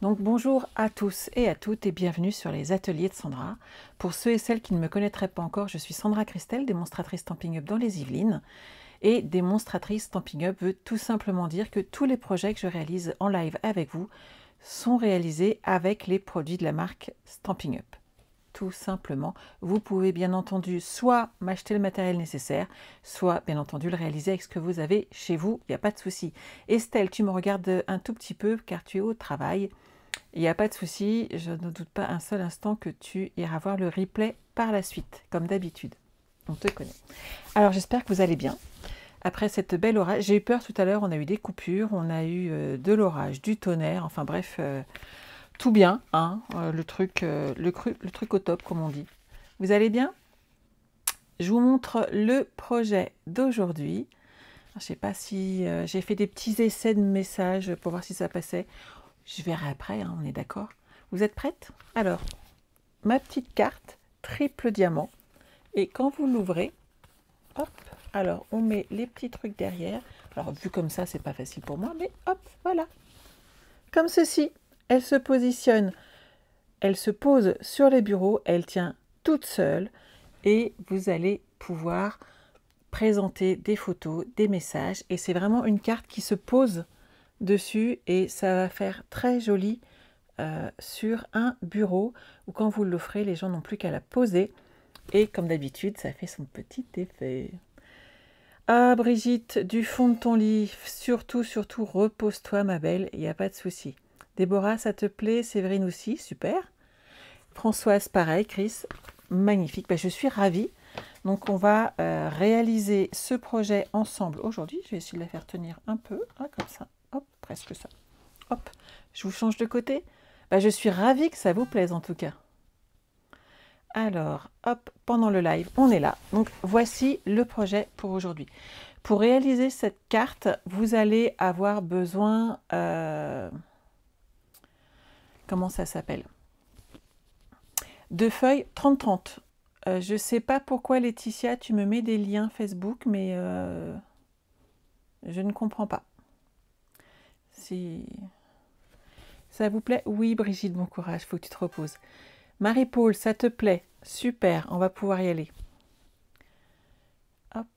Donc bonjour à tous et à toutes et bienvenue sur les ateliers de Sandra. Pour ceux et celles qui ne me connaîtraient pas encore, je suis Sandra Christelle, démonstratrice Stampin' Up dans les Yvelines. Et démonstratrice Stampin' Up veut tout simplement dire que tous les projets que je réalise en live avec vous sont réalisés avec les produits de la marque Stampin' Up. Tout simplement, vous pouvez bien entendu soit m'acheter le matériel nécessaire, soit bien entendu le réaliser avec ce que vous avez chez vous, il n'y a pas de souci. Estelle, tu me regardes un tout petit peu car tu es au travail. Il n'y a pas de souci, je ne doute pas un seul instant que tu iras voir le replay par la suite, comme d'habitude. On te connaît. Alors j'espère que vous allez bien. Après cette belle orage, j'ai eu peur tout à l'heure, on a eu des coupures, on a eu de l'orage, du tonnerre, enfin bref, tout bien, hein, le truc au top, comme on dit. Vous allez bien? Je vous montre le projet d'aujourd'hui. Je ne sais pas si j'ai fait des petits essais de messages pour voir si ça passait. Je verrai après, hein, on est d'accord. Vous êtes prête? Alors, ma petite carte, triple diamant. Et quand vous l'ouvrez, hop, alors on met les petits trucs derrière. Alors, vu comme ça, c'est pas facile pour moi, mais hop, voilà. Comme ceci, elle se positionne, elle se pose sur les bureaux, elle tient toute seule. Et vous allez pouvoir présenter des photos, des messages. Et c'est vraiment une carte qui se pose dessus et ça va faire très joli sur un bureau où quand vous l'offrez, les gens n'ont plus qu'à la poser et comme d'habitude, ça fait son petit effet. Ah Brigitte, du fond de ton lit, surtout, repose-toi ma belle, il n'y a pas de souci. Déborah, ça te plaît? Séverine aussi, super. Françoise, pareil, Chris, magnifique, ben, je suis ravie. Donc on va réaliser ce projet ensemble aujourd'hui. Je vais essayer de la faire tenir un peu, hein, comme ça. Hop, presque ça. Hop, je vous change de côté. Bah, je suis ravie que ça vous plaise en tout cas. Alors, hop, pendant le live, on est là. Donc voici le projet pour aujourd'hui. Pour réaliser cette carte, vous allez avoir besoin... comment ça s'appelle? De feuilles 30-30. Je ne sais pas pourquoi Laetitia, tu me mets des liens Facebook, mais je ne comprends pas. Si ça vous plaît? Oui, Brigitte, bon courage, faut que tu te reposes. Marie-Paul, ça te plaît? Super, on va pouvoir y aller. Hop.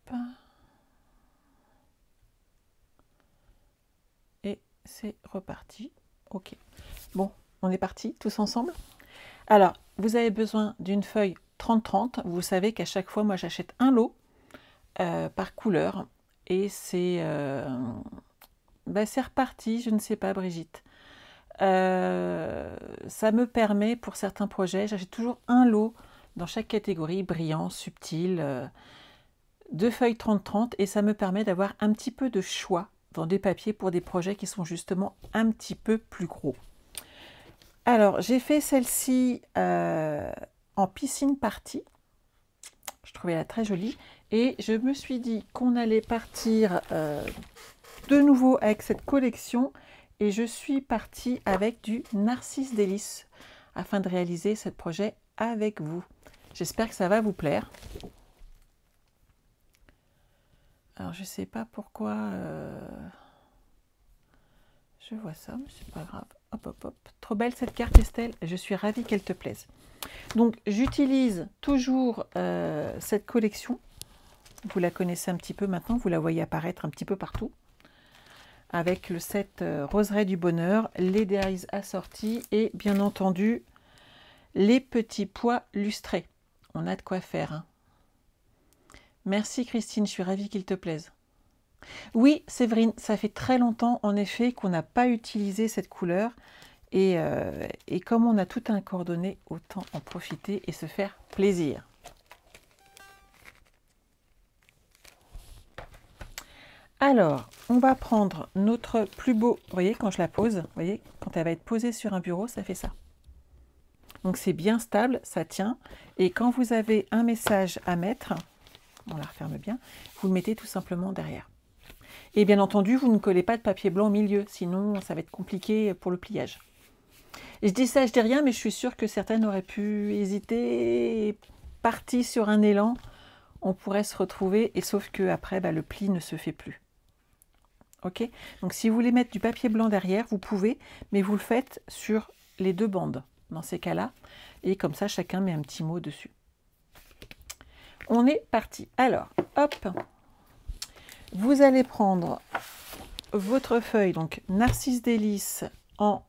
Et c'est reparti. Ok. Bon, on est parti tous ensemble. Alors, vous avez besoin d'une feuille 30-30. Vous savez qu'à chaque fois, moi, j'achète un lot par couleur. Et c'est reparti, je ne sais pas, Brigitte. Ça me permet, pour certains projets, j'achète toujours un lot dans chaque catégorie, brillant, subtil, de feuilles 30-30, et ça me permet d'avoir un petit peu de choix dans des papiers pour des projets qui sont justement un petit peu plus gros. Alors, j'ai fait celle-ci en piscine party. Je trouvais elle très jolie. Et je me suis dit qu'on allait partir de nouveau avec cette collection. Et je suis partie avec du Narcisse Délice afin de réaliser ce projet avec vous. J'espère que ça va vous plaire. Alors, je ne sais pas pourquoi je vois ça, mais c'est pas grave. Hop, hop, hop. Trop belle cette carte, Estelle. Je suis ravie qu'elle te plaise. Donc, j'utilise toujours cette collection. Vous la connaissez un petit peu maintenant. Vous la voyez apparaître un petit peu partout. Avec le set Roseraie du Bonheur, les dies assortis et bien entendu les petits pois lustrés. On a de quoi faire. Hein. Merci Christine, je suis ravie qu'il te plaise. Oui, Séverine, ça fait très longtemps en effet qu'on n'a pas utilisé cette couleur et comme on a tout un coordonné, autant en profiter et se faire plaisir. Alors, on va prendre notre plus beau, vous voyez, quand je la pose, vous voyez, quand elle va être posée sur un bureau, ça fait ça. Donc c'est bien stable, ça tient. Et quand vous avez un message à mettre, on la referme bien, vous le mettez tout simplement derrière. Et bien entendu, vous ne collez pas de papier blanc au milieu, sinon ça va être compliqué pour le pliage. Et je dis ça, je dis rien, mais je suis sûre que certaines auraient pu hésiter, et parties sur un élan, on pourrait se retrouver, et sauf que après, le pli ne se fait plus. Ok? Donc si vous voulez mettre du papier blanc derrière, vous pouvez, mais vous le faites sur les deux bandes, dans ces cas-là. Et comme ça, chacun met un petit mot dessus. On est parti. Alors, hop, vous allez prendre votre feuille, donc Narcisse Délices en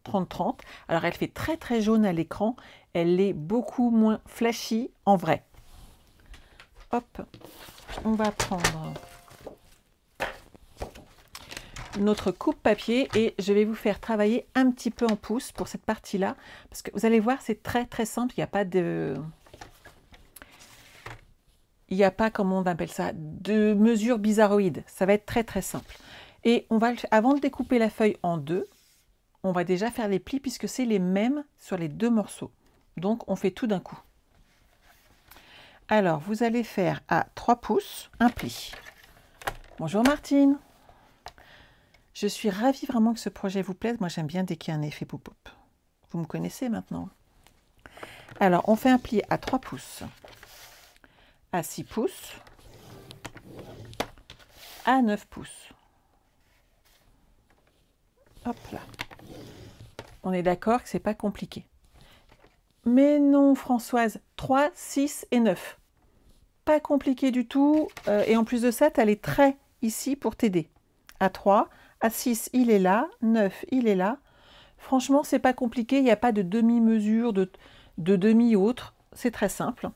30-30. Alors, elle fait très très jaune à l'écran. Elle est beaucoup moins flashy en vrai. Hop, on va prendre notre coupe-papier et je vais vous faire travailler un petit peu en pouce pour cette partie-là. Parce que vous allez voir, c'est très très simple. Il n'y a pas de... Il n'y a pas, comment on appelle ça, de mesure bizarroïde. Ça va être très très simple. Et on va, avant de découper la feuille en deux, on va déjà faire les plis puisque c'est les mêmes sur les deux morceaux. Donc on fait tout d'un coup. Alors vous allez faire à 3 pouces un pli. Bonjour Martine. Je suis ravie vraiment que ce projet vous plaise. Moi j'aime bien dès qu'il y a un effet pop-up. Vous me connaissez maintenant. Alors on fait un pli à 3 pouces. À 6 pouces, à 9 pouces. Hop là. On est d'accord que c'est pas compliqué. Mais non, Françoise, 3, 6 et 9. Pas compliqué du tout. Et en plus de ça, tu as les traits ici pour t'aider. À 3, à 6, il est là. 9, il est là. Franchement, c'est pas compliqué. Il n'y a pas de demi-mesure, de demi-autre. C'est très simple.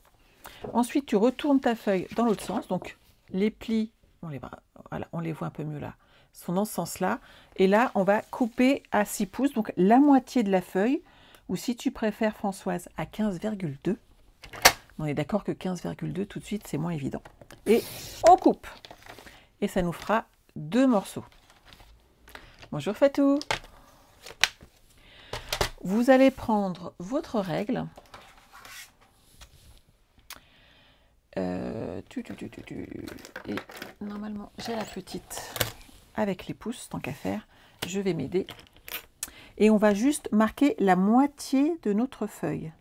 Ensuite, tu retournes ta feuille dans l'autre sens. Donc, les plis, voilà, on les voit un peu mieux là, sont dans ce sens-là. Et là, on va couper à 6 pouces, donc la moitié de la feuille, ou si tu préfères, Françoise, à 15,2. On est d'accord que 15,2, tout de suite, c'est moins évident. Et on coupe. Et ça nous fera 2 morceaux. Bonjour Fatou. Vous allez prendre votre règle. Et normalement, j'ai la petite avec les pouces, tant qu'à faire. Je vais m'aider. Et on va juste marquer la moitié de notre feuille.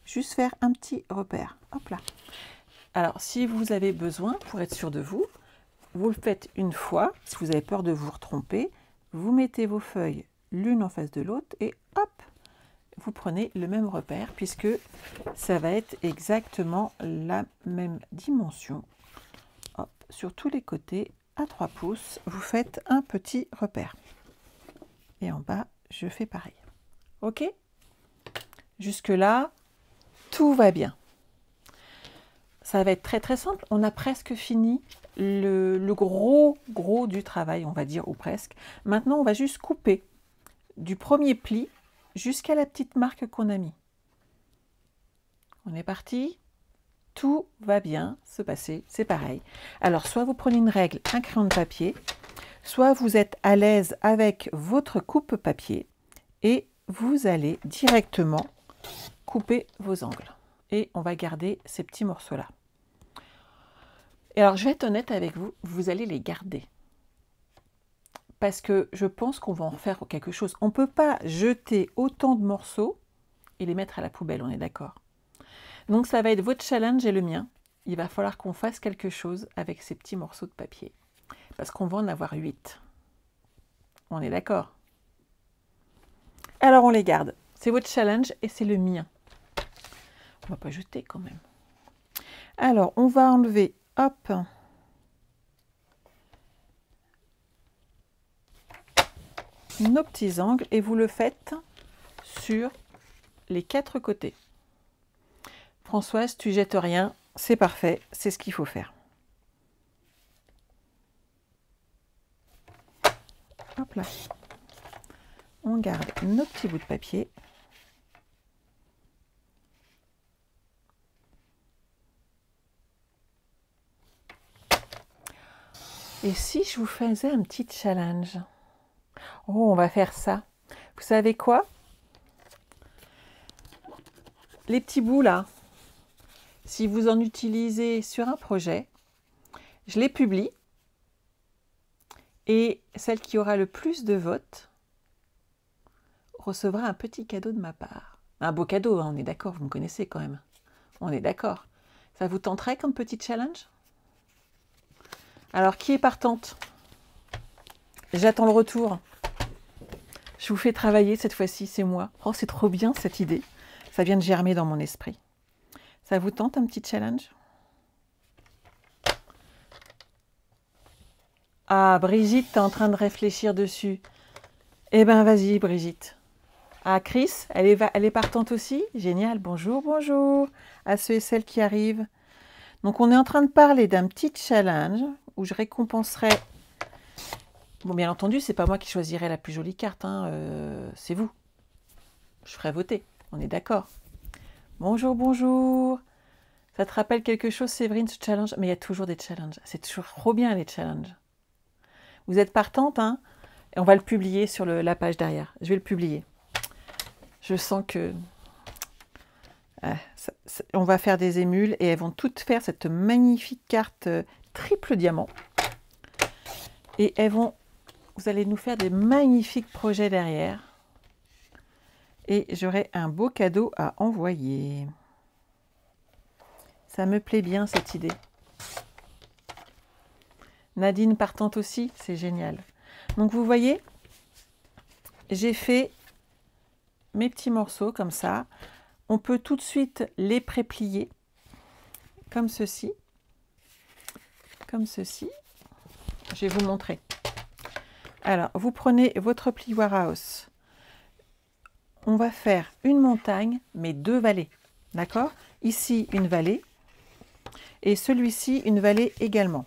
Juste faire un petit repère. Hop là. Alors, si vous avez besoin, pour être sûr de vous, vous le faites une fois. Si vous avez peur de vous tromper, vous mettez vos feuilles l'une en face de l'autre et hop, vous prenez le même repère puisque ça va être exactement la même dimension. Hop, sur tous les côtés, à 3 pouces, vous faites un petit repère. Et en bas, je fais pareil. Ok? Jusque-là, tout va bien. Ça va être très très simple. On a presque fini le gros du travail, on va dire, ou presque. Maintenant, on va juste couper du premier pli jusqu'à la petite marque qu'on a mis. On est parti. Tout va bien se passer, c'est pareil. Alors, soit vous prenez une règle, un crayon de papier, soit vous êtes à l'aise avec votre coupe-papier et vous allez directement couper vos angles. Et on va garder ces petits morceaux-là. Et alors, je vais être honnête avec vous, vous allez les garder. Parce que je pense qu'on va en faire quelque chose. On ne peut pas jeter autant de morceaux et les mettre à la poubelle, on est d'accord. Donc, ça va être votre challenge et le mien. Il va falloir qu'on fasse quelque chose avec ces petits morceaux de papier. Parce qu'on va en avoir 8. On est d'accord? Alors, on les garde. C'est votre challenge et c'est le mien. On ne va pas jeter quand même. Alors, on va enlever, hop, nos petits angles et vous le faites sur les 4 côtés. Françoise, tu jettes rien, c'est parfait, c'est ce qu'il faut faire. Hop là. On garde nos petits bouts de papier. Et si je vous faisais un petit challenge? Oh, on va faire ça. Vous savez quoi? Les petits bouts là, si vous en utilisez sur un projet, je les publie et celle qui aura le plus de votes recevra un petit cadeau de ma part. Un beau cadeau, hein, on est d'accord, vous me connaissez quand même. On est d'accord. Ça vous tenterait comme petit challenge? Alors, qui est partante? J'attends le retour. Je vous fais travailler cette fois-ci, c'est moi. Oh, c'est trop bien cette idée. Ça vient de germer dans mon esprit. Ça vous tente un petit challenge? Ah, Brigitte, t'es en train de réfléchir dessus. Eh ben, vas-y, Brigitte. Ah, Chris, elle est partante aussi? Génial. Bonjour, bonjour à ceux et celles qui arrivent. Donc, on est en train de parler d'un petit challenge où je récompenserai... Bon, bien entendu, c'est pas moi qui choisirai la plus jolie carte, hein, c'est vous. Je ferai voter, on est d'accord. Bonjour, bonjour. Ça te rappelle quelque chose, Séverine, ce challenge? Mais il y a toujours des challenges. C'est toujours trop bien, les challenges. Vous êtes partante, hein? Et on va le publier sur la page derrière. Je vais le publier. Je sens que... on va faire des émules et elles vont toutes faire cette magnifique carte triple diamant. Et elles vont... Vous allez nous faire des magnifiques projets derrière. Et j'aurai un beau cadeau à envoyer. Ça me plaît bien cette idée. Nadine partante aussi, c'est génial. Donc vous voyez, j'ai fait mes petits morceaux comme ça. On peut tout de suite les préplier comme ceci. Comme ceci. Je vais vous montrer. Alors, vous prenez votre pli Warhouse. On va faire une montagne, mais 2 vallées. D'accord? Ici, une vallée. Et celui-ci, une vallée également.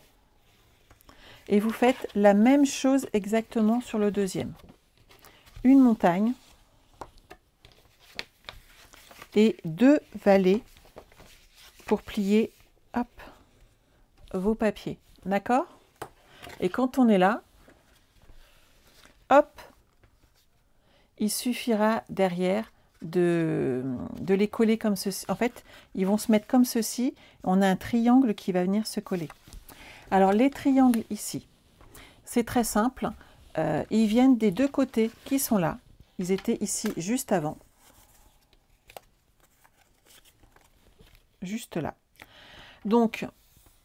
Et vous faites la même chose exactement sur le deuxième. Une montagne et 2 vallées pour plier, hop, vos papiers. D'accord? Et quand on est là, hop, il suffira derrière de les coller comme ceci. En fait, ils vont se mettre comme ceci. On a un triangle qui va venir se coller. Alors, les triangles ici, c'est très simple. Ils viennent des 2 côtés qui sont là. Ils étaient ici juste avant. Juste là. Donc,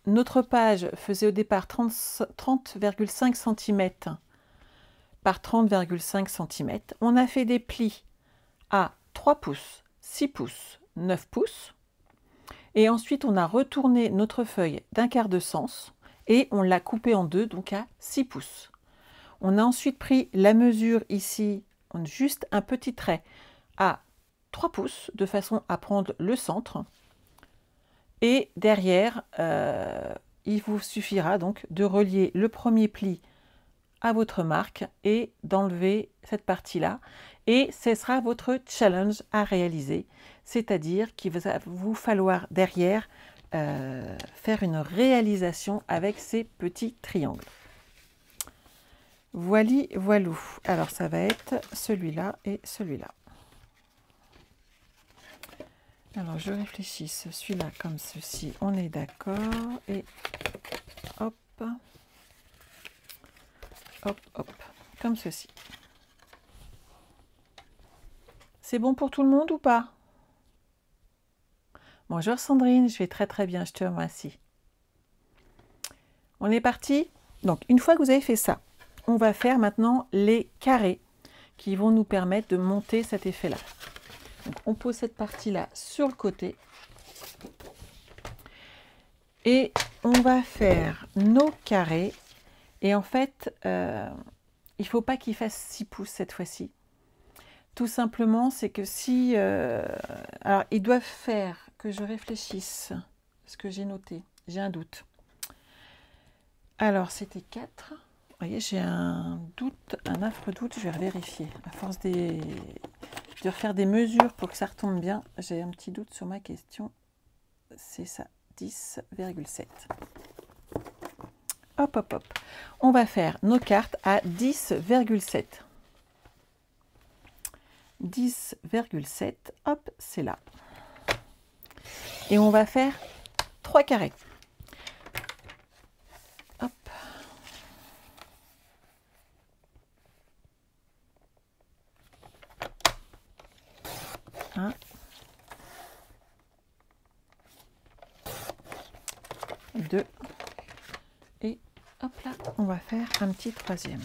notre page faisait au départ 30,5 cm par 30,5 cm. On a fait des plis à 3 pouces, 6 pouces, 9 pouces. Et ensuite, on a retourné notre feuille d'1/4 de sens et on l'a coupée en 2, donc à 6 pouces. On a ensuite pris la mesure ici, juste un petit trait à 3 pouces, de façon à prendre le centre. Et derrière, il vous suffira donc de relier le premier pli à votre marque et d'enlever cette partie-là. Et ce sera votre challenge à réaliser, c'est-à-dire qu'il va vous falloir derrière faire une réalisation avec ces petits triangles. Voili, voilou. Alors ça va être celui-là et celui-là. Alors je réfléchis, celui-là comme ceci, on est d'accord. Et hop, hop, hop, comme ceci. C'est bon pour tout le monde ou pas? Bonjour Sandrine, je vais très très bien, je te remercie. On est parti. Donc une fois que vous avez fait ça, on va faire maintenant les carrés qui vont nous permettre de monter cet effet-là. Donc on pose cette partie-là sur le côté. Et on va faire nos carrés. Et en fait, il ne faut pas qu'il fasse 6 pouces cette fois-ci. Tout simplement, c'est que si... alors, ils doivent faire, que je réfléchisse, ce que j'ai noté, j'ai un doute. Alors, c'était 4. Vous voyez, j'ai un doute, un affreux doute, je vais vérifier. À force de refaire des mesures pour que ça retombe bien, j'ai un petit doute sur ma question. C'est ça, 10,7. Hop, hop, hop. On va faire nos cartes à 10,7. 10,7, hop, c'est là. Et on va faire 3 carrés. Hop. Un. Deux. Et hop là, on va faire un petit troisième.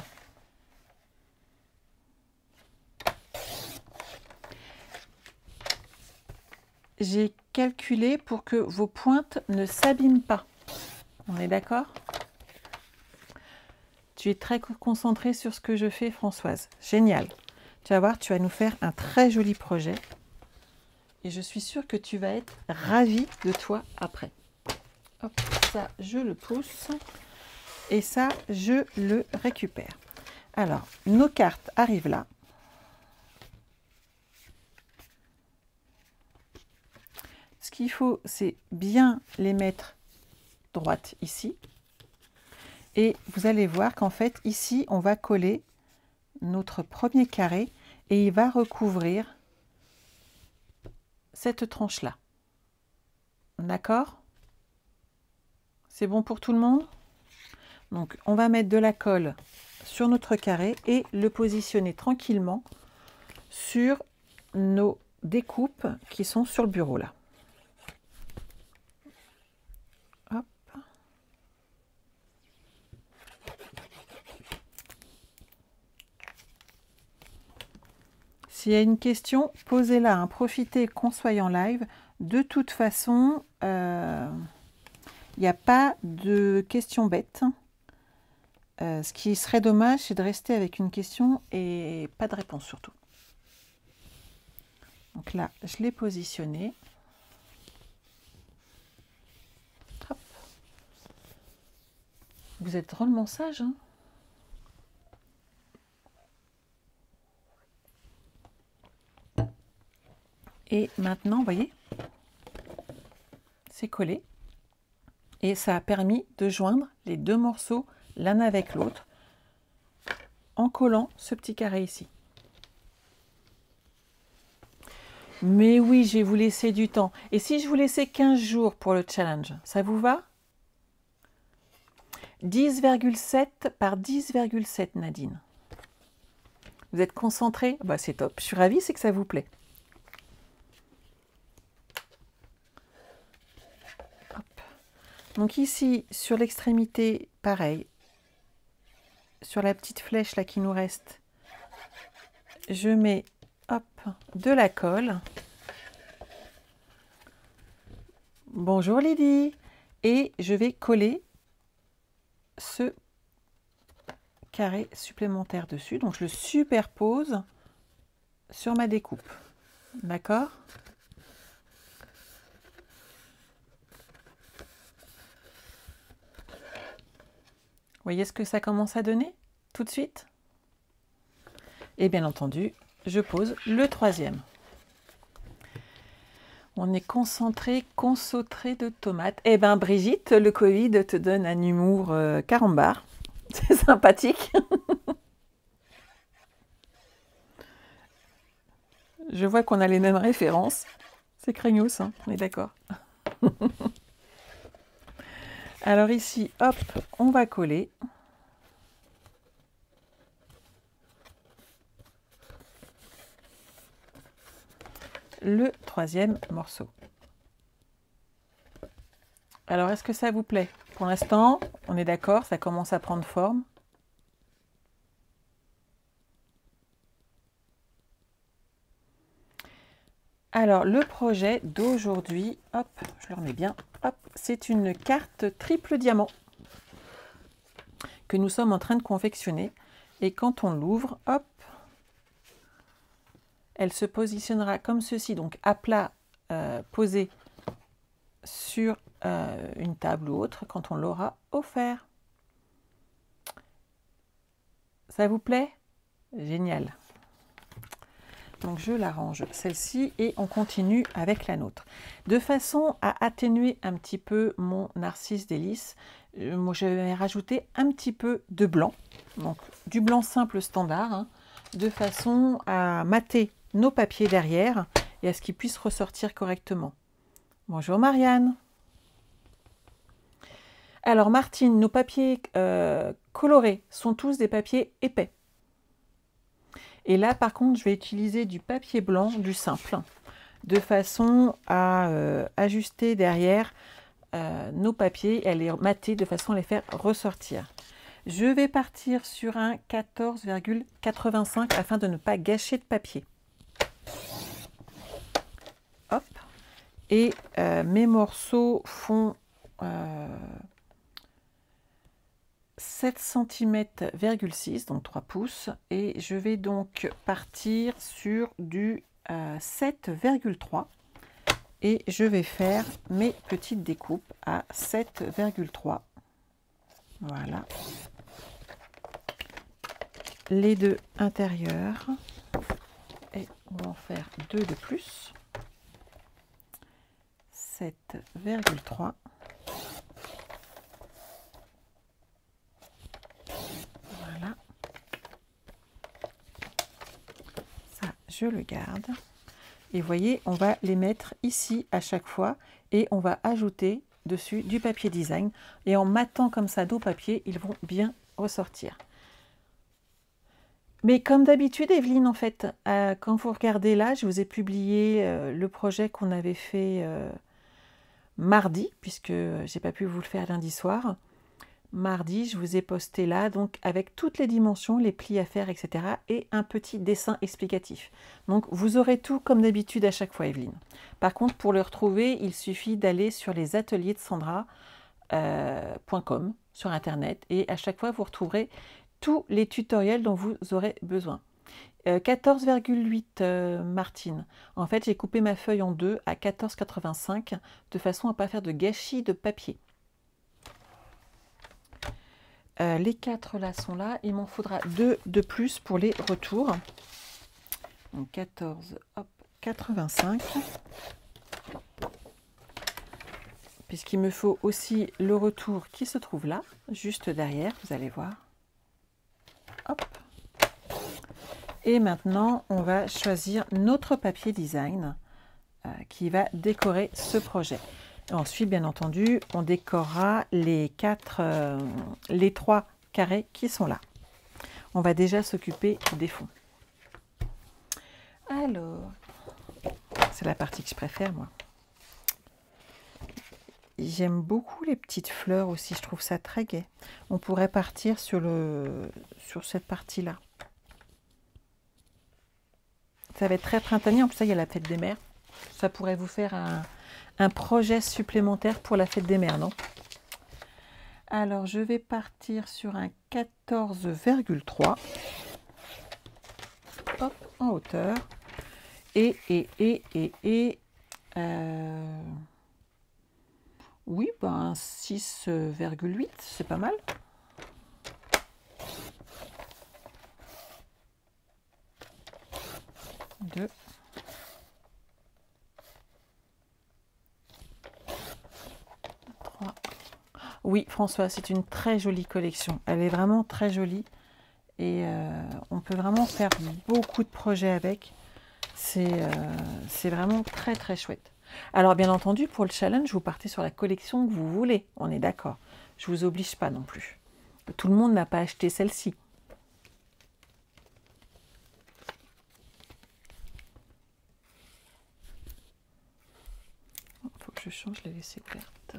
j'ai calculé pour que vos pointes ne s'abîment pas. On est d'accord? Tu es très concentrée sur ce que je fais, Françoise. Génial. Tu vas voir, tu vas nous faire un très joli projet. Et je suis sûre que tu vas être ravie de toi après. Hop, ça, je le pousse. Et ça, je le récupère. Alors, nos cartes arrivent là. Ce qu'il faut, c'est bien les mettre droites ici. Et vous allez voir qu'en fait, ici, on va coller notre premier carré et il va recouvrir cette tranche-là. D'accord? C'est bon pour tout le monde? Donc, on va mettre de la colle sur notre carré et le positionner tranquillement sur nos découpes qui sont sur le bureau là. Hop. S'il y a une question, posez-la, hein. Profitez qu'on soit en live. De toute façon, il n'y a pas de questions bêtes. Ce qui serait dommage, c'est de rester avec une question et pas de réponse surtout. Donc là, je l'ai positionné. Hop. Vous êtes drôlement sage, hein? Et maintenant, vous voyez, c'est collé. Et ça a permis de joindre les deux morceaux l'un avec l'autre en collant ce petit carré ici. Mais oui, je vais vous laisser du temps. Et si je vous laissais 15 jours pour le challenge, ça vous va? 10,7 par 10,7 Nadine. Vous êtes concentrés? Bah, c'est top. Je suis ravie, c'est que ça vous plaît. Hop. Donc ici, sur l'extrémité, pareil. Sur la petite flèche là qui nous reste, je mets hop, de la colle. Bonjour Lydie. Et je vais coller ce carré supplémentaire dessus. Donc je le superpose sur ma découpe. D'accord? Vous voyez ce que ça commence à donner tout de suite? Et bien entendu, je pose le troisième. On est concentré, consautré de tomates. Eh bien Brigitte, le Covid te donne un humour carambar. C'est sympathique. Je vois qu'on a les mêmes références. C'est craignos, hein, on est d'accord. Alors ici, hop, on va coller. Le troisième morceau. Alors, est-ce que ça vous plaît? Pour l'instant, on est d'accord, ça commence à prendre forme. Alors, le projet d'aujourd'hui, hop, je le remets bien, hop, c'est une carte triple diamant que nous sommes en train de confectionner. Et quand on l'ouvre, hop, elle se positionnera comme ceci, donc à plat, posé sur une table ou autre quand on l'aura offert. Ça vous plaît? Génial. Donc je l'arrange celle-ci et on continue avec la nôtre. De façon à atténuer un petit peu mon narcisse délice, moi je vais rajouter un petit peu de blanc, donc du blanc simple standard, hein, de façon à mater nos papiers derrière et à ce qu'ils puissent ressortir correctement. Bonjour Marianne. Alors Martine, nos papiers colorés sont tous des papiers épais. Et là, par contre, je vais utiliser du papier blanc, du simple, de façon à ajuster derrière nos papiers et à les mater de façon à les faire ressortir. Je vais partir sur un 14,85 afin de ne pas gâcher de papier. Hop. Et mes morceaux font 7 cm,6 donc 3 pouces. Et je vais donc partir sur du 7,3. Et je vais faire mes petites découpes à 7,3. Voilà. Les deux intérieurs. Et on va en faire deux de plus. 7,3. Voilà. Ça, je le garde. Et vous voyez, on va les mettre ici à chaque fois et on va ajouter dessus du papier design. Et en mattant comme ça dos papier, ils vont bien ressortir. Mais comme d'habitude, Evelyne, en fait, quand vous regardez là, je vous ai publié le projet qu'on avait fait mardi, puisque j'ai pas pu vous le faire lundi soir. Mardi, je vous ai posté là, donc avec toutes les dimensions, les plis à faire, etc. et un petit dessin explicatif. Donc vous aurez tout comme d'habitude à chaque fois, Evelyne. Par contre, pour le retrouver, il suffit d'aller sur les ateliers de Sandra.com sur Internet et à chaque fois, vous retrouverez tous les tutoriels dont vous aurez besoin. 14,8 Martine. En fait, j'ai coupé ma feuille en deux à 14,85 de façon à ne pas faire de gâchis de papier. Les 4 là sont là. Il m'en faudra 2 de plus pour les retours. Donc 14, hop, 85. Puisqu'il me faut aussi le retour qui se trouve là, juste derrière, vous allez voir. Hop. Et maintenant, on va choisir notre papier design qui va décorer ce projet. Ensuite, bien entendu, on décorera les 3 carrés qui sont là. On va déjà s'occuper des fonds. Alors, c'est la partie que je préfère, moi. J'aime beaucoup les petites fleurs aussi, je trouve ça très gai. On pourrait partir sur cette partie-là. Ça va être très printanier, en plus, ça, il y a la fête des mères. Ça pourrait vous faire un projet supplémentaire pour la fête des mères, non? Alors, je vais partir sur un 14,3. Hop, en hauteur. Oui, ben 6,8, c'est pas mal. Deux. Trois. Oui, François, c'est une très jolie collection. Elle est vraiment très jolie. Et on peut vraiment faire beaucoup de projets avec. C'est vraiment très très chouette. Alors bien entendu, pour le challenge, vous partez sur la collection que vous voulez. On est d'accord. Je ne vous oblige pas non plus. Tout le monde n'a pas acheté celle-ci. Il faut que je change, je l'ai laissée ouverte.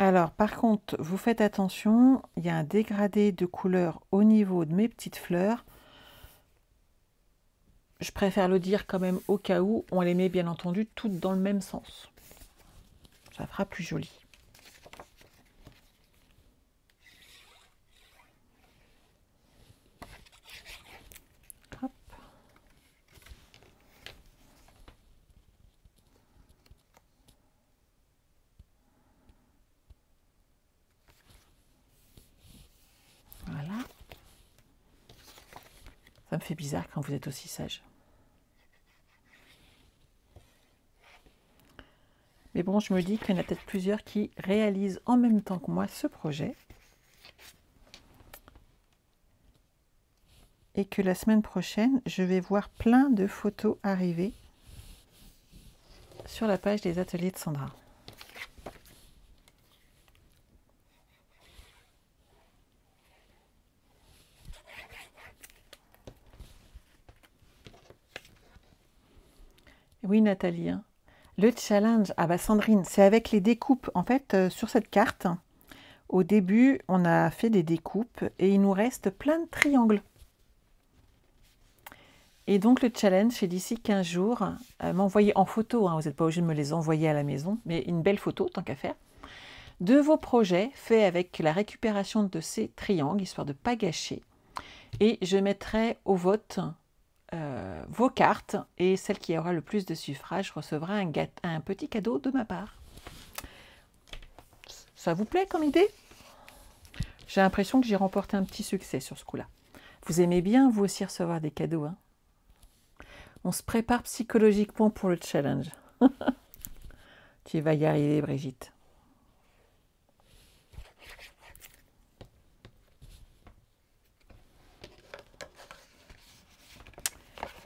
Alors, par contre, vous faites attention, il y a un dégradé de couleur au niveau de mes petites fleurs. Je préfère le dire quand même au cas où, on les met bien entendu toutes dans le même sens. Ça fera plus joli. Hop. Voilà. Ça me fait bizarre quand vous êtes aussi sage. Mais bon, je me dis qu'il y en a peut-être plusieurs qui réalisent en même temps que moi ce projet. Et que la semaine prochaine, je vais voir plein de photos arriver sur la page des ateliers de Sandra. Oui, Nathalie, hein. Le challenge, ah bah Sandrine, c'est avec les découpes. En fait, sur cette carte, au début, on a fait des découpes et il nous reste plein de triangles. Et donc le challenge, c'est d'ici 15 jours, m'envoyer en photo, hein, vous n'êtes pas obligé de me les envoyer à la maison, mais une belle photo, tant qu'à faire, de vos projets faits avec la récupération de ces triangles, histoire de ne pas gâcher. Et je mettrai au vote vos cartes, et celle qui aura le plus de suffrages recevra un petit cadeau de ma part. Ça vous plaît comme idée? J'ai l'impression que j'ai remporté un petit succès sur ce coup-là. Vous aimez bien, vous aussi, recevoir des cadeaux, hein? On se prépare psychologiquement pour le challenge. Tu vas y arriver, Brigitte.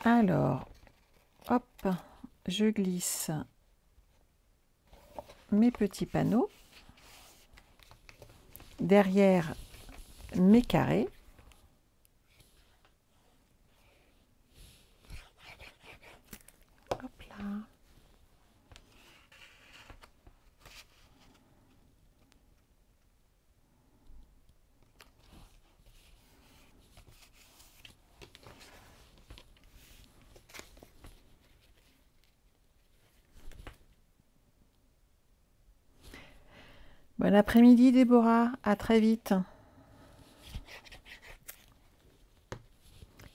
Alors, hop, je glisse mes petits panneaux derrière mes carrés. Hop là. Bon après-midi, Déborah. À très vite.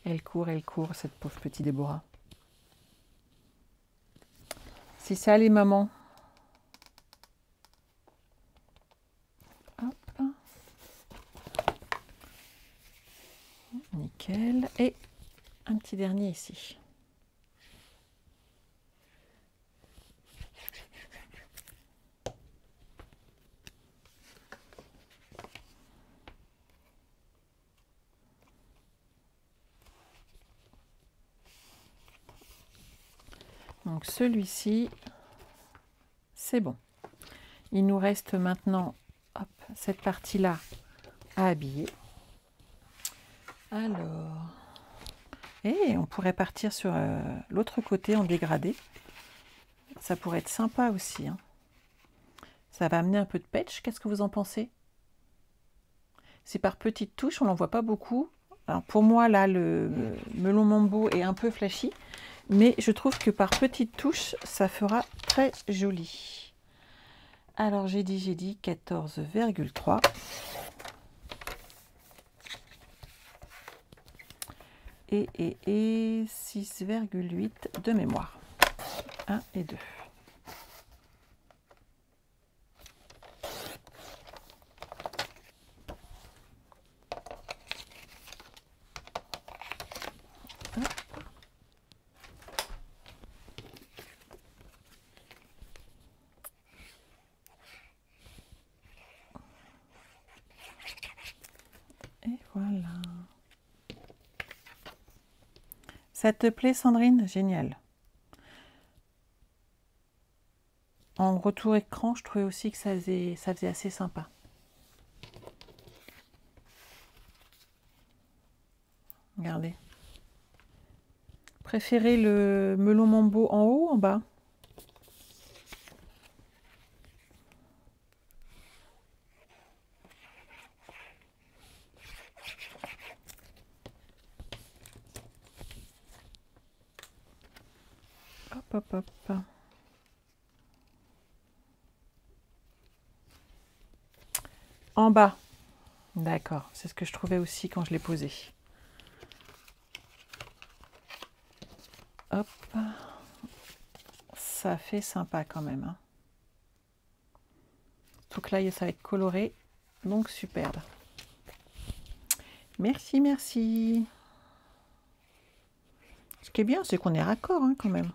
Elle court, cette pauvre petite Déborah. C'est ça, les mamans. Hop. Nickel. Et un petit dernier ici. Donc celui-ci, c'est bon. Il nous reste maintenant hop, cette partie-là à habiller. Alors, et on pourrait partir sur l'autre côté en dégradé. Ça pourrait être sympa aussi, hein. Ça va amener un peu de patch. Qu'est-ce que vous en pensez? C'est par petites touches, on n'en voit pas beaucoup. Alors pour moi, là, le melon mambo est un peu flashy. Mais je trouve que par petites touches, ça fera très joli. Alors j'ai dit 14,3. Et 6,8 de mémoire. 1 et 2. Et voilà. Ça te plaît, Sandrine? Génial. En retour écran, je trouvais aussi que ça faisait assez sympa. Regardez. Préférez le melon mambo en haut ou en bas? Hop, hop, hop. En bas. D'accord, c'est ce que je trouvais aussi quand je l'ai posé. Hop. Ça fait sympa quand même, hein. Donc là, ça va être coloré. Donc superbe. Merci, merci. Ce qui est bien, c'est qu'on est raccord, hein, quand même.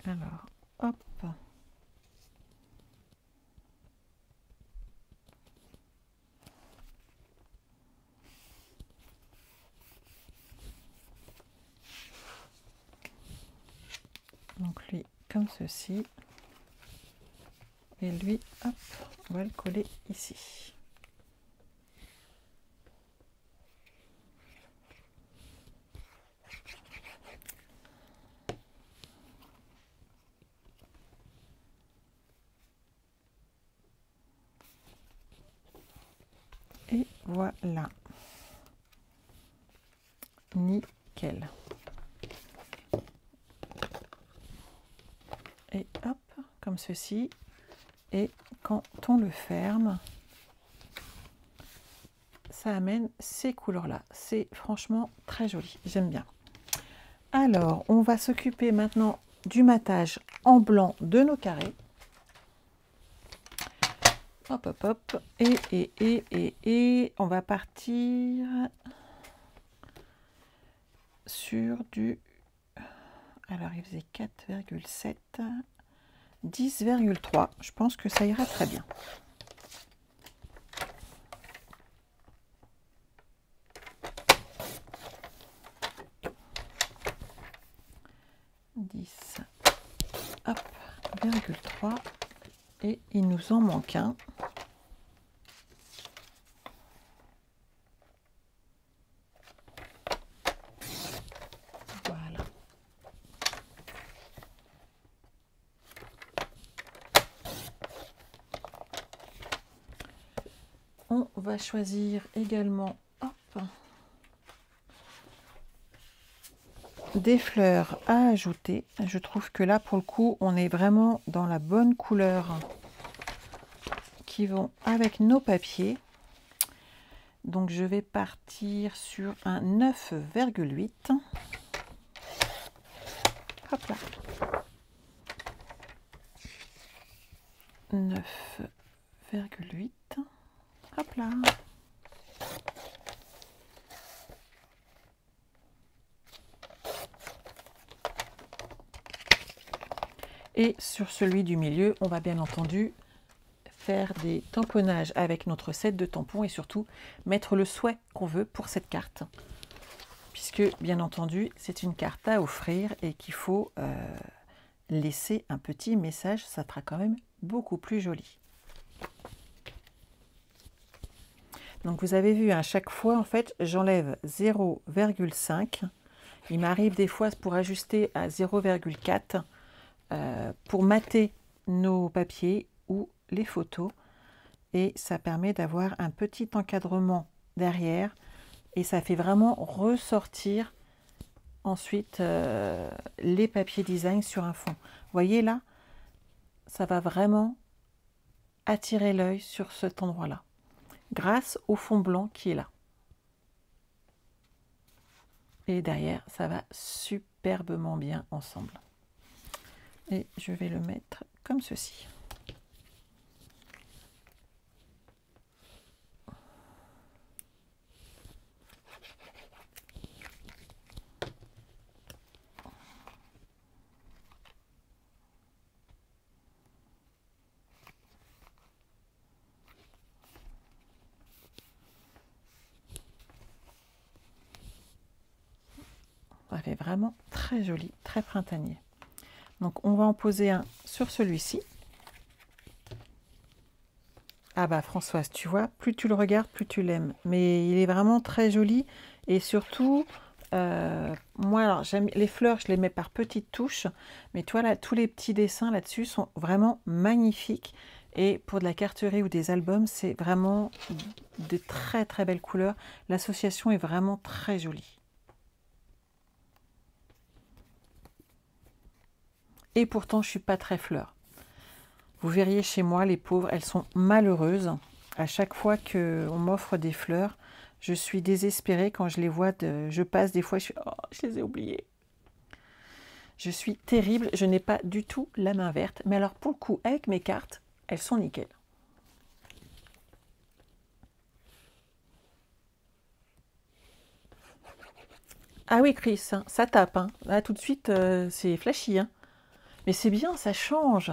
Alors, hop. Donc lui, comme ceci. Et lui, hop, on va le coller ici. Voilà. Nickel. Et hop, comme ceci. Et quand on le ferme, ça amène ces couleurs-là. C'est franchement très joli. J'aime bien. Alors, on va s'occuper maintenant du matage en blanc de nos carrés. Hop, hop, hop. Et on va partir sur du... Alors, il faisait 4,7, 10,3. Je pense que ça ira très bien. Hop, 0,3. Et il nous en manque un. Voilà. On va choisir également hop, des fleurs à ajouter. Je trouve que là, pour le coup, on est vraiment dans la bonne couleur qui vont avec nos papiers. Donc, je vais partir sur un 9,8. Hop là. 9,8. Hop là. Et sur celui du milieu, on va bien entendu faire des tamponnages avec notre set de tampons et surtout mettre le souhait qu'on veut pour cette carte. Puisque bien entendu, c'est une carte à offrir et qu'il faut laisser un petit message, ça fera quand même beaucoup plus joli. Donc vous avez vu, à chaque fois, en fait, j'enlève 0,5. Il m'arrive des fois pour ajuster à 0,4 pour mater nos papiers ou les photos. Et ça permet d'avoir un petit encadrement derrière. Et ça fait vraiment ressortir ensuite les papiers design sur un fond. Vous voyez là, ça va vraiment attirer l'œil sur cet endroit-là, grâce au fond blanc qui est là. Et derrière, ça va superbement bien ensemble. Et je vais le mettre comme ceci. Ça fait vraiment très joli, très printanier. Donc on va en poser un sur celui-ci. Ah bah Françoise, tu vois, plus tu le regardes, plus tu l'aimes. Mais il est vraiment très joli. Et surtout, moi, alors j'aime les fleurs, je les mets par petites touches. Mais toi, là, tous les petits dessins là-dessus sont vraiment magnifiques. Et pour de la carterie ou des albums, c'est vraiment de très très belles couleurs. L'association est vraiment très jolie. Et pourtant, je ne suis pas très fleur. Vous verriez chez moi, les pauvres, elles sont malheureuses. À chaque fois qu'on m'offre des fleurs, je suis désespérée quand je les vois. Je passe des fois, je suis oh, je les ai oubliées. Je suis terrible, je n'ai pas du tout la main verte. Mais alors pour le coup, avec mes cartes, elles sont nickel. Ah oui, Chris, hein, ça tape. Hein. Là, tout de suite, c'est flashy. Hein. Mais c'est bien, ça change.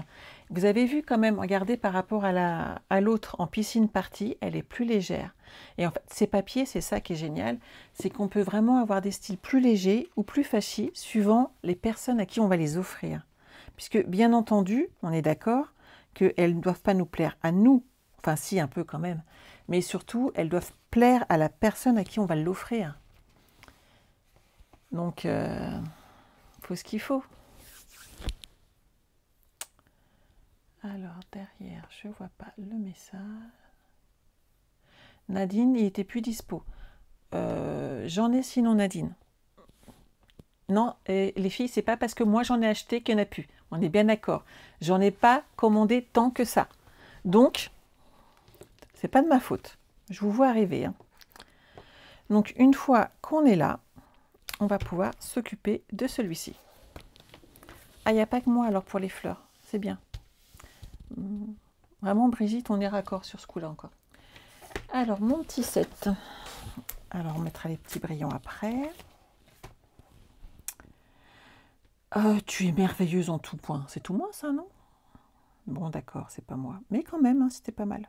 Vous avez vu quand même, regardez par rapport à l'autre en piscine party, elle est plus légère. Et en fait, ces papiers, c'est ça qui est génial, c'est qu'on peut vraiment avoir des styles plus légers ou plus flashy suivant les personnes à qui on va les offrir. Puisque bien entendu, on est d'accord qu'elles ne doivent pas nous plaire à nous, enfin si un peu quand même, mais surtout elles doivent plaire à la personne à qui on va l'offrir. Donc, faut ce qu'il faut. Alors derrière, je ne vois pas le message. Nadine, il était plus dispo. J'en ai sinon Nadine. Non, les filles, c'est pas parce que moi j'en ai acheté qu'il n'y en a plus. On est bien d'accord. J'en ai pas commandé tant que ça. Donc, c'est pas de ma faute. Je vous vois arriver. Hein. Donc, une fois qu'on est là, on va pouvoir s'occuper de celui-ci. Ah, il n'y a pas que moi alors pour les fleurs. C'est bien. Vraiment, Brigitte, on est raccord sur ce coup-là encore. Alors, mon petit set. Alors, on mettra les petits brillants après. Tu es merveilleuse en tout point. C'est tout moi, ça, non? Bon, d'accord, c'est pas moi. Mais quand même, hein, c'était pas mal.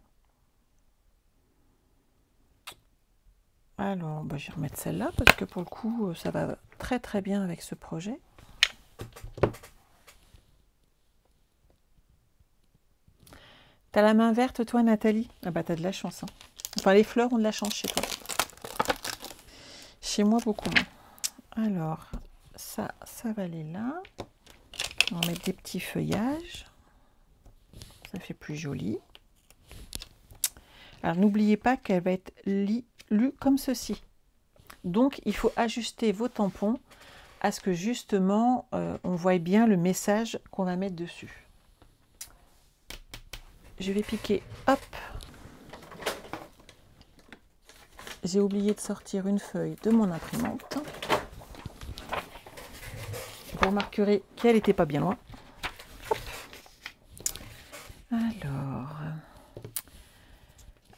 Alors, bah, je vais remettre celle-là parce que pour le coup, ça va très très bien avec ce projet. T'as la main verte, toi, Nathalie? Ah bah, t'as de la chance. Hein. Enfin, les fleurs ont de la chance chez toi. Chez moi, beaucoup moins. Alors, ça va aller là. On va mettre des petits feuillages. Ça fait plus joli. Alors, n'oubliez pas qu'elle va être lue comme ceci. Donc, il faut ajuster vos tampons à ce que, justement, on voit bien le message qu'on va mettre dessus. Je vais piquer, hop. J'ai oublié de sortir une feuille de mon imprimante. Vous remarquerez qu'elle n'était pas bien loin. Hop.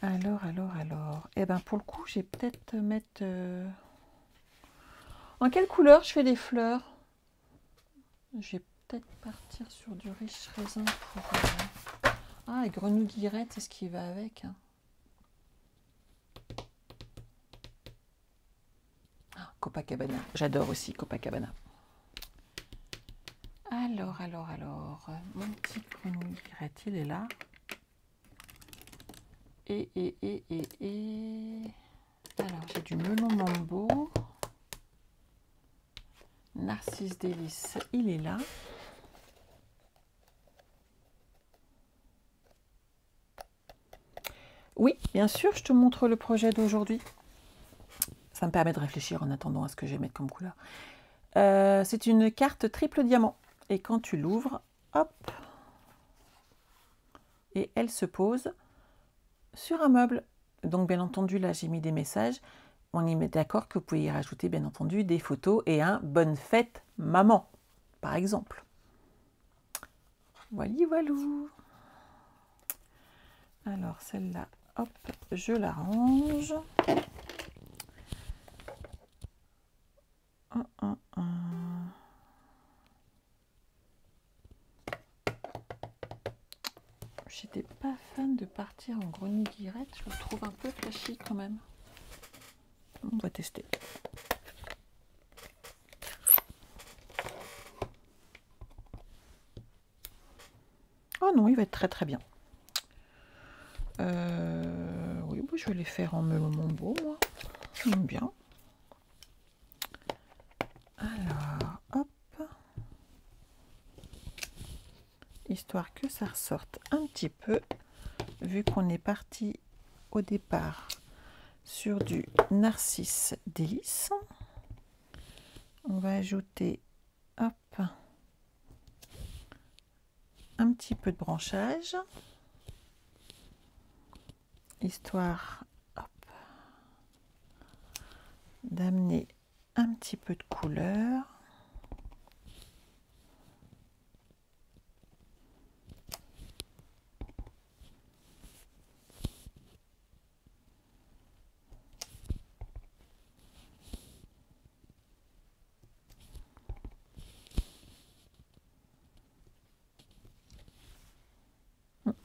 Alors. Eh bien, pour le coup, j'ai peut-être mettre... En quelle couleur je fais les fleurs? Je vais peut-être partir sur du riche raisin pour... Ah, et grenouille guillerette, c'est ce qui va avec. Hein. Ah, Copacabana. J'adore aussi Copacabana. Alors. Mon petit grenouille guillerette, il est là. Et. Alors, j'ai du melon mambo. Narcisse délice, il est là. Oui, bien sûr, je te montre le projet d'aujourd'hui. Ça me permet de réfléchir en attendant à ce que je vais mettre comme couleur. C'est une carte triple diamant. Et quand tu l'ouvres, hop, et elle se pose sur un meuble. Donc, bien entendu, là, j'ai mis des messages. On y met d'accord que vous pouvez y rajouter, bien entendu, des photos et un « Bonne fête, maman », par exemple. Voilà, voilou. Alors, celle-là, hop, je la range. J'étais pas fan de partir en grenouille guillerette, je le trouve un peu flashy quand même. On va tester. Oh non, il va être très très bien. Oui, je vais les faire en melon mambo, moi. J'aime bien. Alors, hop. Histoire que ça ressorte un petit peu, vu qu'on est parti au départ sur du narcisse délice. On va ajouter, hop, un petit peu de branchage, histoire d'amener un petit peu de couleur.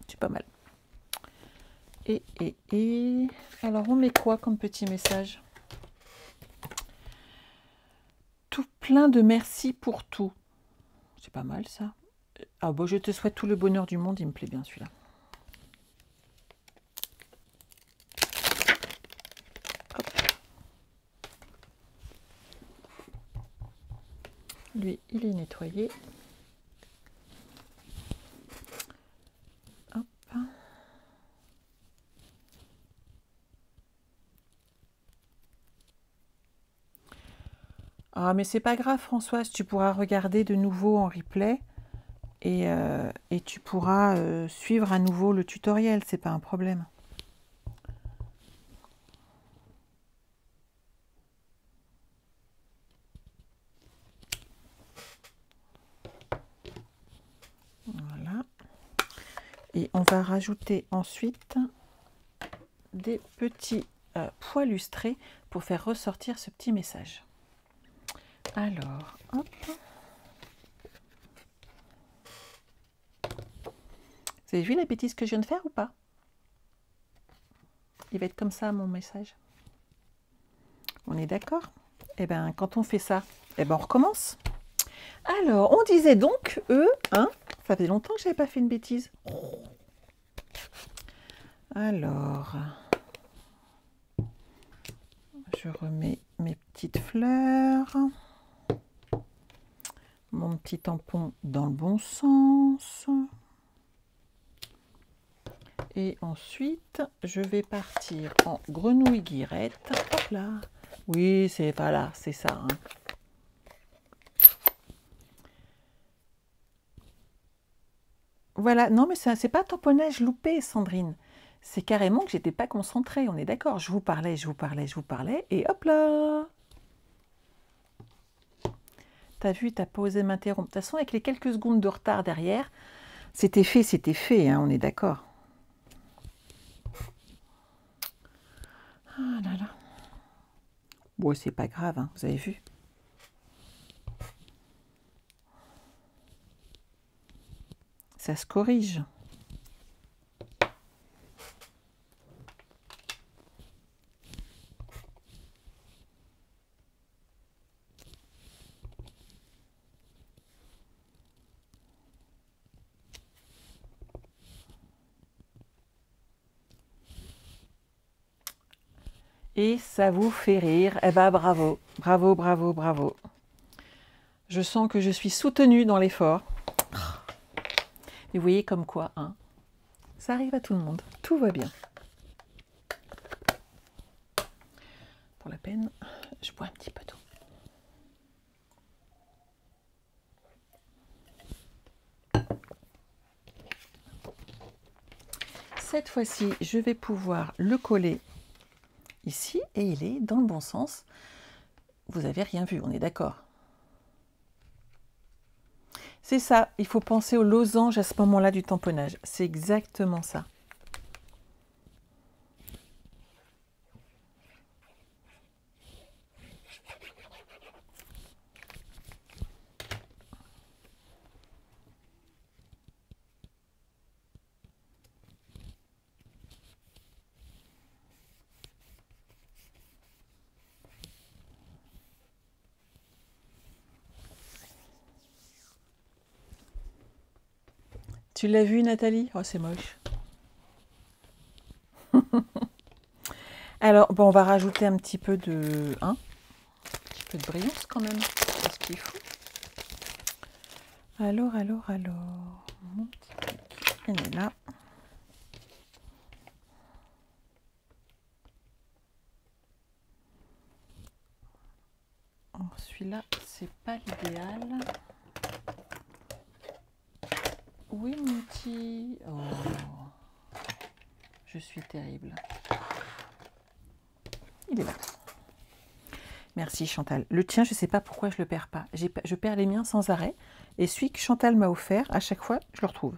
C'est pas mal. Et alors on met quoi comme petit message? Tout plein de merci pour tout. C'est pas mal ça. Ah bon, je te souhaite tout le bonheur du monde, il me plaît bien celui-là. Lui, il est nettoyé. Hop. Ah, mais c'est pas grave, Françoise, tu pourras regarder de nouveau en replay et tu pourras suivre à nouveau le tutoriel, c'est pas un problème. Voilà. Et on va rajouter ensuite des petits pois lustrés pour faire ressortir ce petit message. Alors, hop. Vous avez vu la bêtise que je viens de faire ou pas? Il va être comme ça mon message. On est d'accord? Eh bien, quand on fait ça, eh ben, on recommence. Alors, on disait donc hein? Ça fait longtemps que je n'avais pas fait une bêtise. Alors, je remets mes petites fleurs. Mon petit tampon dans le bon sens. Et ensuite, je vais partir en grenouille guirette. Hop là. Oui, c'est voilà, c'est ça. Hein. Voilà, non mais c'est pas tamponnage loupé, Sandrine. C'est carrément que j'étais pas concentrée, on est d'accord. Je vous parlais, et hop là. T'as vu, t'as pas osé m'interrompre. De toute façon, avec les quelques secondes de retard derrière, c'était fait, hein, on est d'accord. Ah là là. Bon, c'est pas grave, hein, vous avez vu. Ça se corrige. Et ça vous fait rire. Eh ben bravo, bravo, bravo, bravo. Je sens que je suis soutenue dans l'effort. Et vous voyez comme quoi, hein, ça arrive à tout le monde. Tout va bien. Pour la peine, je bois un petit peu d'eau. Cette fois-ci, je vais pouvoir le coller ici et il est dans le bon sens. Vous n'avez rien vu, on est d'accord. C'est ça, il faut penser au losange à ce moment-là du tamponnage. C'est exactement ça. Tu l'as vu, Nathalie? Oh, c'est moche. Alors, bon, on va rajouter un petit peu de... Hein, un petit peu de brillance quand même. C'est ce qu'il faut. Alors... Mon petit truc, il est là. Celui-là, c'est pas l'idéal. Oui, mon petit... Oh, je suis terrible. Il est là. Merci Chantal. Le tien, je ne sais pas pourquoi je ne le perds pas. Je perds les miens sans arrêt. Et celui que Chantal m'a offert, à chaque fois, je le retrouve.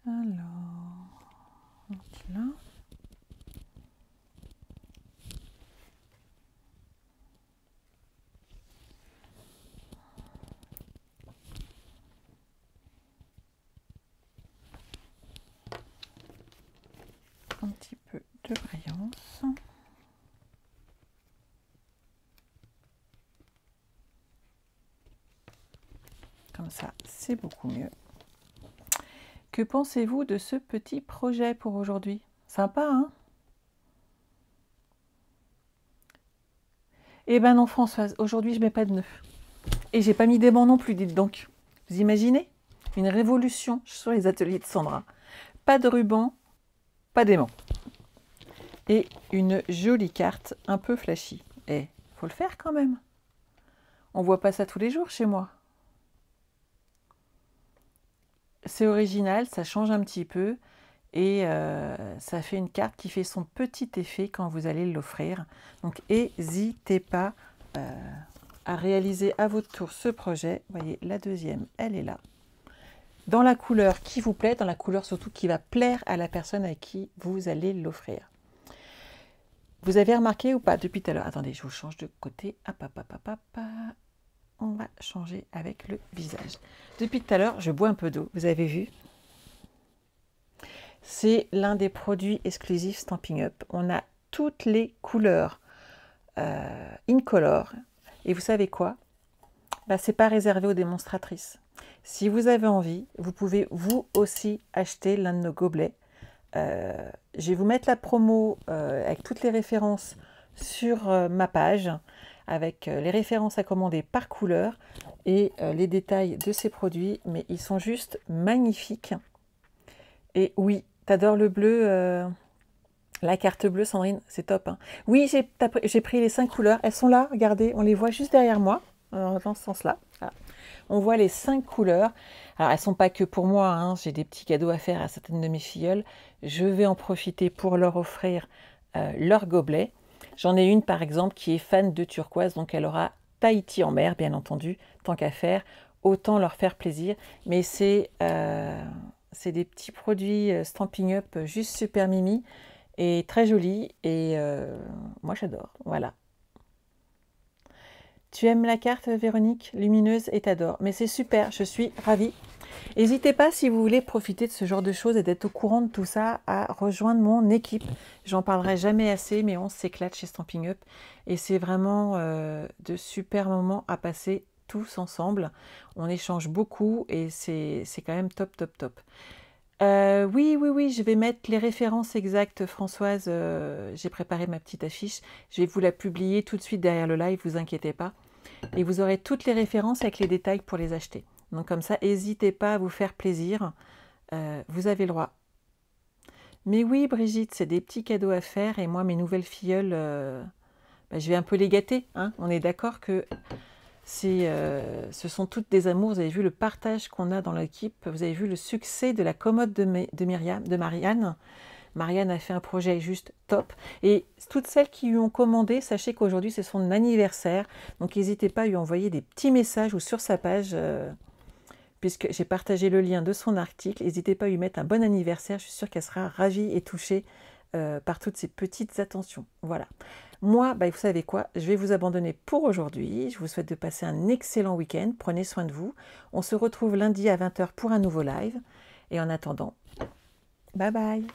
Alors, là. Un petit peu de brillance. Comme ça, c'est beaucoup mieux. Que pensez-vous de ce petit projet pour aujourd'hui? Sympa, hein? Eh ben non, Françoise, aujourd'hui, je mets pas de nœud. Et j'ai pas mis d'aimant non plus, dites donc. Vous imaginez? Une révolution sur les ateliers de Sandra. Pas de ruban, pas d'aimant. et une jolie carte un peu flashy. Et faut le faire quand même. On voit pas ça tous les jours chez moi. C'est original, ça change un petit peu et ça fait une carte qui fait son petit effet quand vous allez l'offrir. Donc n'hésitez pas à réaliser à votre tour ce projet. Vous voyez, la deuxième, elle est là. Dans la couleur qui vous plaît, dans la couleur surtout qui va plaire à la personne à qui vous allez l'offrir. Vous avez remarqué ou pas depuis tout à l'heure? Attendez, je vous change de côté. On va changer avec le visage. Depuis tout à l'heure, je bois un peu d'eau, vous avez vu? C'est l'un des produits exclusifs Stampin' Up. On a toutes les couleurs incolore. Et vous savez quoi? Ce n'est pas réservé aux démonstratrices. Si vous avez envie, vous pouvez vous aussi acheter l'un de nos gobelets. Je vais vous mettre la promo avec toutes les références sur ma page, avec les références à commander par couleur et les détails de ces produits, mais ils sont juste magnifiques. Et oui, t'adores le bleu, la carte bleue, Sandrine, c'est top. Hein. Oui, j'ai pris les 5 couleurs, elles sont là, regardez, on les voit juste derrière moi, dans ce sens-là. Voilà. On voit les 5 couleurs. Alors, elles ne sont pas que pour moi, hein. J'ai des petits cadeaux à faire à certaines de mes filleules. Je vais en profiter pour leur offrir leur gobelet. J'en ai une, par exemple, qui est fan de turquoise, donc elle aura Tahiti en mer, bien entendu, tant qu'à faire. Autant leur faire plaisir. Mais c'est des petits produits Stampin' Up juste super mimi et très jolis. Et moi, j'adore. Voilà. Tu aimes la carte, Véronique, lumineuse, et t'adores. Mais c'est super, je suis ravie. N'hésitez pas, si vous voulez profiter de ce genre de choses et d'être au courant de tout ça, à rejoindre mon équipe. J'en parlerai jamais assez, mais on s'éclate chez Stampin' Up. Et c'est vraiment de super moments à passer tous ensemble. On échange beaucoup et c'est quand même top, top, top. Oui, je vais mettre les références exactes, Françoise. J'ai préparé ma petite affiche. Je vais vous la publier tout de suite derrière le live, vous inquiétez pas. Et vous aurez toutes les références avec les détails pour les acheter. Donc comme ça, n'hésitez pas à vous faire plaisir. Vous avez le droit. Mais oui, Brigitte, c'est des petits cadeaux à faire. Et moi, mes nouvelles filleules, je vais un peu les gâter. Hein. On est d'accord que ce sont toutes des amours. Vous avez vu le partage qu'on a dans l'équipe. Vous avez vu le succès de la commode de Marianne. Marianne a fait un projet juste top. Et toutes celles qui lui ont commandé, sachez qu'aujourd'hui c'est son anniversaire. Donc n'hésitez pas à lui envoyer des petits messages ou sur sa page, puisque j'ai partagé le lien de son article. N'hésitez pas à lui mettre un bon anniversaire. Je suis sûre qu'elle sera ravie et touchée par toutes ces petites attentions. Voilà. Moi, vous savez quoi, je vais vous abandonner pour aujourd'hui. Je vous souhaite de passer un excellent week-end. Prenez soin de vous. On se retrouve lundi à 20 h pour un nouveau live. Et en attendant, bye bye.